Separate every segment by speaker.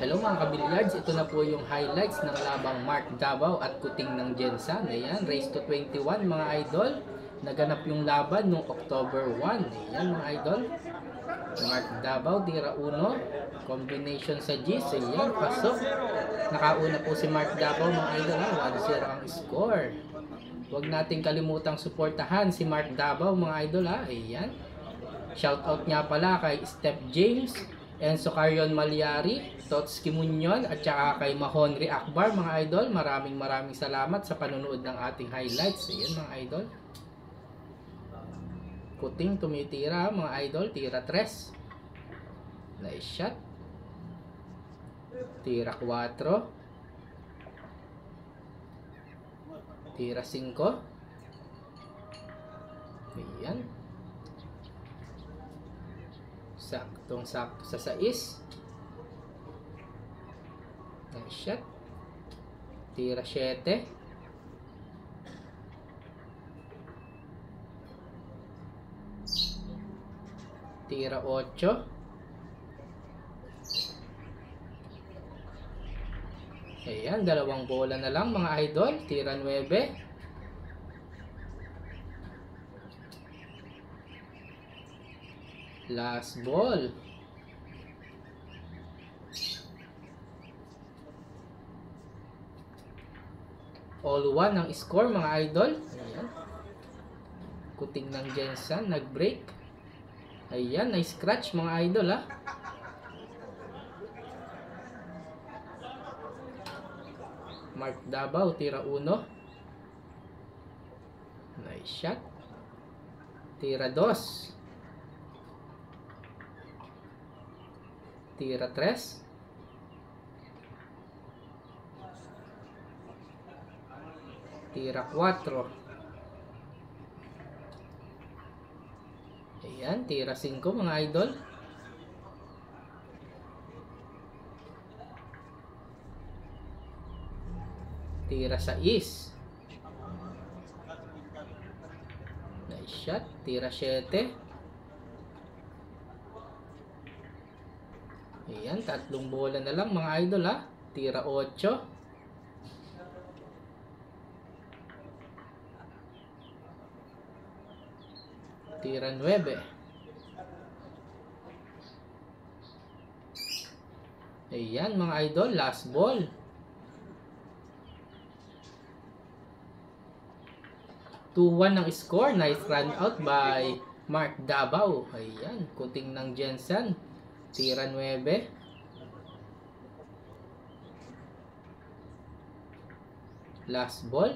Speaker 1: Hello mga kabilyards, ito na po yung highlights ng labang Mark Davao at Kuting ng Jensan. Ayan, race to 21 mga idol. Naganap yung laban noong October 1. Ayan mga idol. Mark Davao, tira 1. Combination sa G's. Ayan, pasok. Nakauna po si Mark Davao mga idol. 1-0 ang score. Huwag nating kalimutang suportahan si Mark Davao mga idol ha. Ayan. Shoutout nga pala kay Steph James, Enzo Carion Maliari, Tots Kimunyon at saka kay Mahonri Akbar mga idol. Maraming salamat sa panonood ng ating highlights. Ayan mga idol. Kuting tumitira mga idol. Tira 3. Nice shot. Tira 4. Tira 5. Ayan. Saktong-sakto sa 6. Nice shot. Tira 7. Tira 8. Ayan, dalawang bola na lang mga idol. Tira 9. Last ball. All 1 ang score mga idol. Ayan. Kuting ng Jensan nag-break. Ayan, nice scratch mga idol ha. Mark Davao tira 1. Nice shot. Tira 2. Tira 3. Tira 4. Ayan, tira 5 mga idol. Tira 6. Nice shot. Tira 7. Ayan, tatlong bola na lang mga idol ha. Tira 8. Tira 9. Ayan mga idol, last ball. 2-1 ang score. Nice run out by Mark Davao. Ayan, Kuting ng Jensan. Tira 9. Last ball.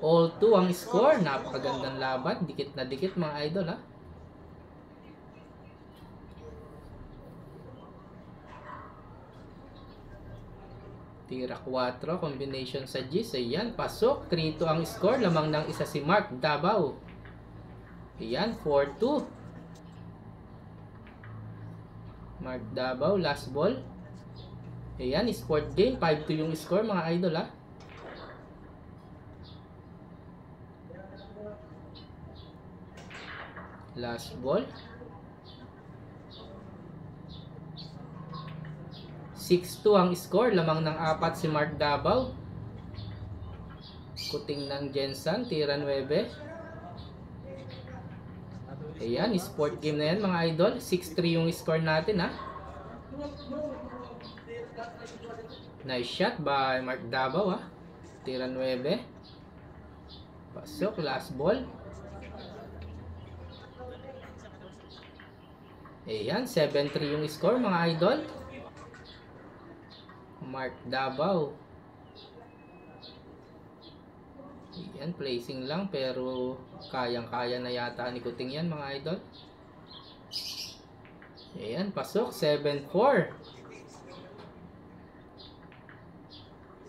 Speaker 1: All 2 ang score. Napakagandang laban. Dikit na dikit mga idol ha. Tira 4. Combination sa G's. Ayan. Pasok. 3-2 ang score. Lamang ng isa si Mark Davao. Ayan. 4-2. Mark Davao. Last ball. Ayan. Sport game. 5-2 yung score mga idol ha. Last ball. 6-2 ang score. Lamang ng 4 si Mark Davao. Kuting ng Jensan. Tira 9. Ayan, sport game na yan mga idol. 6-3 yung score natin ha. Nice shot by Mark Davao ha. Tira 9. Pasok, last ball. Ayan, 7-3 yung score mga idol. Mark Davao. Ayan, placing lang pero kayang-kaya na yata ni Kuting yan mga idol. Ayan, pasok. 7-4.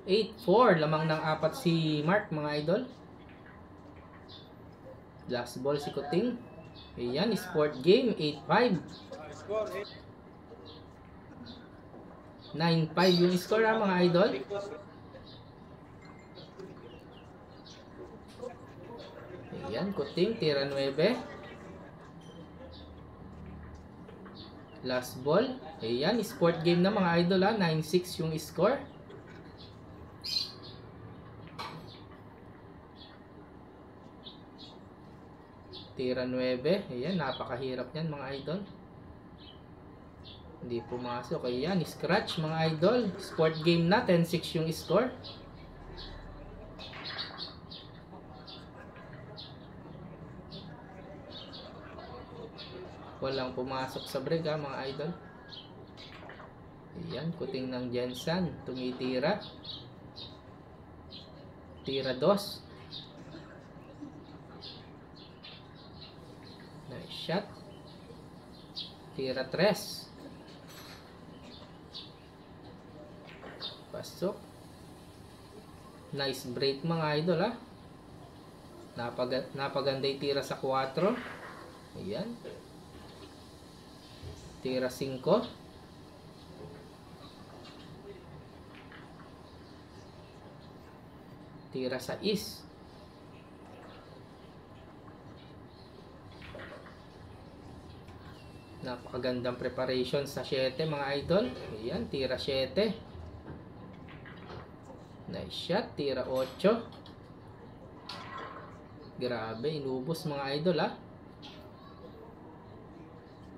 Speaker 1: 8-4. Lamang ng 4 si Mark mga idol. Last ball si Kuting. Ayan, sport game. 8-5. 9-5 yung score ha mga idol. Ayan, Kuting, tira 9. Last ball. Ayan, sport game na mga idol ha. 9-6 yung score. Tira 9. Ayan, napakahirap yan mga idol. Hindi pumasok. Ayan, scratch mga idol. Sport game na. 10-6 yung score. Walang pumasok sa break ha mga idol. Ayan, kuting ng Jensen. Tumitira. Tira 2. Nice shot. Tira 3. Pasok. Nice break mga idol ha. Napaganda yung tira sa 4. Ayan. Tira 5. Tira 6. Napakagandang preparation sa 7 mga idol. Ayan, tira 7. Nice shot, tira 8. Grabe, inubos mga idol ha.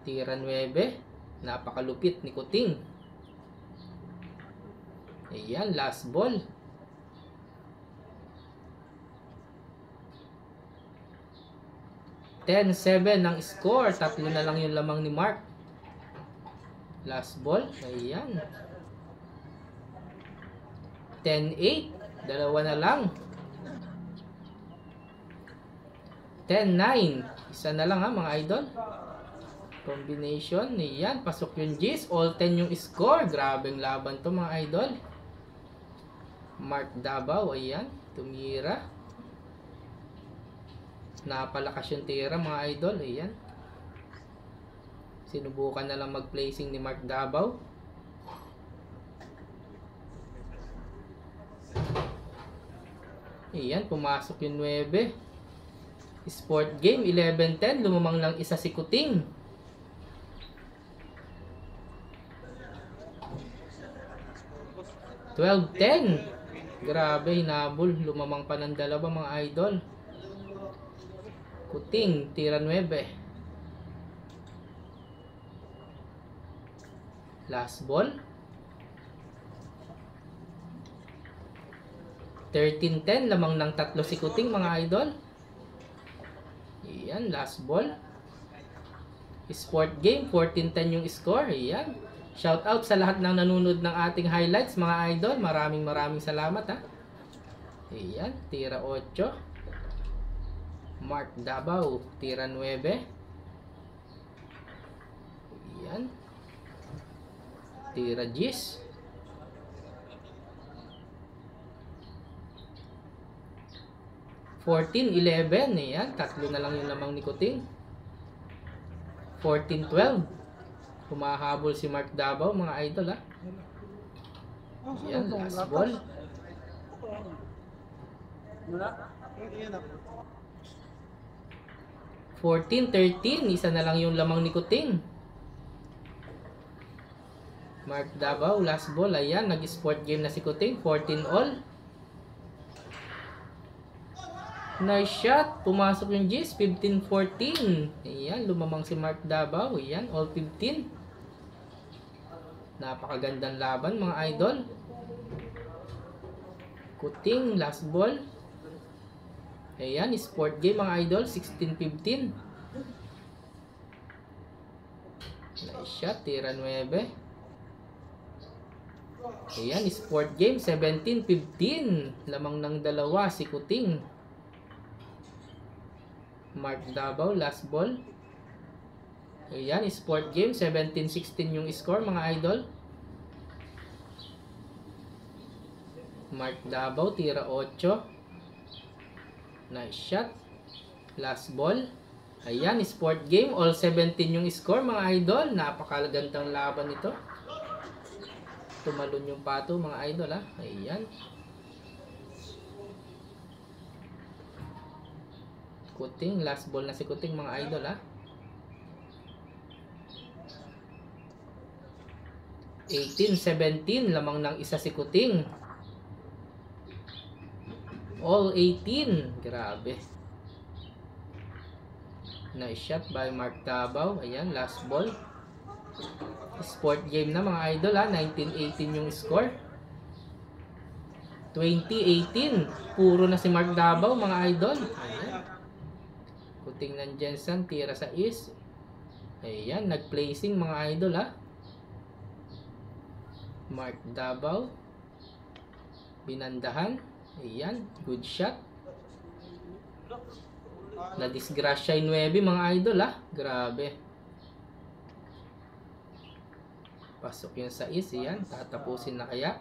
Speaker 1: Tira 9. Napakalupit ni Kuting. Ayan, last ball. (10-7) ang score. 3 na lang yung lamang ni Mark. Last ball. Ayan. 10-8. Dalawa na lang. 10-9. Isa na lang ha mga idol. Combination. Ayan. Pasok yung G's. All 10 yung score. Grabeng laban to mga idol. Mark Davao. Ayan. Tumira. Napalakas yung tira mga idol. Ayan. Sinubukan na lang mag-placing ni Mark Davao. Ayan. Pumasok yung 9. Sport game. 11-10. Lumamang lang isa si Kuting. 12-10. Grabe. Hinabol. Lumamang pa ng dalawa mga idol. Kuting, tira 9. Last ball. 13-10. Lamang ng 3 si Kuting mga idol. Ayan, last ball. Sport game, 14-10 yung score. Ayan. Shout out sa lahat ng nanonood ng ating highlights mga idol. Maraming salamat ha. Ayan, tira 8. Mark Davao, tira 9. Ayan. Tira 10. 14-11. Ayan. 3 na lang yung lamang ni Kuting. 14-12. Humahabol si Mark Davao mga idol ha. Ayan. Last ball. 14-13. Isa na lang yung lamang ni Kuting. Mark Davao, last ball. Ayan, nag-sport game na si Kuting. 14-all. Nice shot. Pumasok yung G's. 15-14. Ayan, lumamang si Mark Davao. Ayan, all 15. Napakagandang laban mga idol. Kuting, last ball. Ayan, sport game mga idol. 16-15. Nice shot. Tira 9. Ayan, sport game. 17-15. Lamang ng dalawa si Kuting. Mark Davao, last ball. Ayan, sport game. 17-16 yung score mga idol. Mark Davao, tira 8. Nice shot. Last ball. Ayan, sport game. All 17 yung score mga idol. Napakagandang laban ito. Tumalon yung pato mga idol ha. Ayan. Kuting. Last ball na si Kuting mga idol ha. 18-17, lamang ng isa si Kuting. All 18. Grabe. Nice shot by Mark Davao. Ayan, last ball. Sport game na mga idol ha. 19-18 yung score. 20-18. Puro na si Mark Davao mga idol. Ayan. Kuting ng Jensen, tira sa is. Ayan, nag-placing mga idol ha. Mark Davao. Binandahan. Ayan, good shot. Na-disgrasya yung 9 mga idol ha. Grabe. Pasok yun sa is. Ayan, tatapusin na kaya.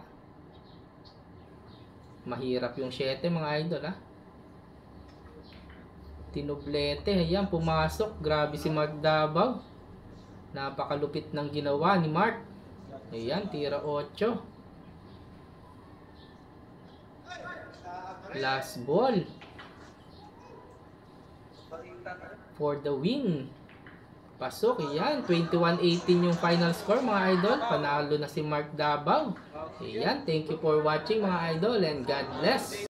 Speaker 1: Mahirap yung 7 mga idol ha. Tinoblete. Ayan, pumasok. Grabe si Mark Davao. Napakalupit ng ginawa ni Mark. Ayan, tira 8. Last ball. For the win. Pasok. Ayan, 21-18 yung final score mga idol. Panalo na si Mark Davao. Ayan, thank you for watching mga idol and God bless.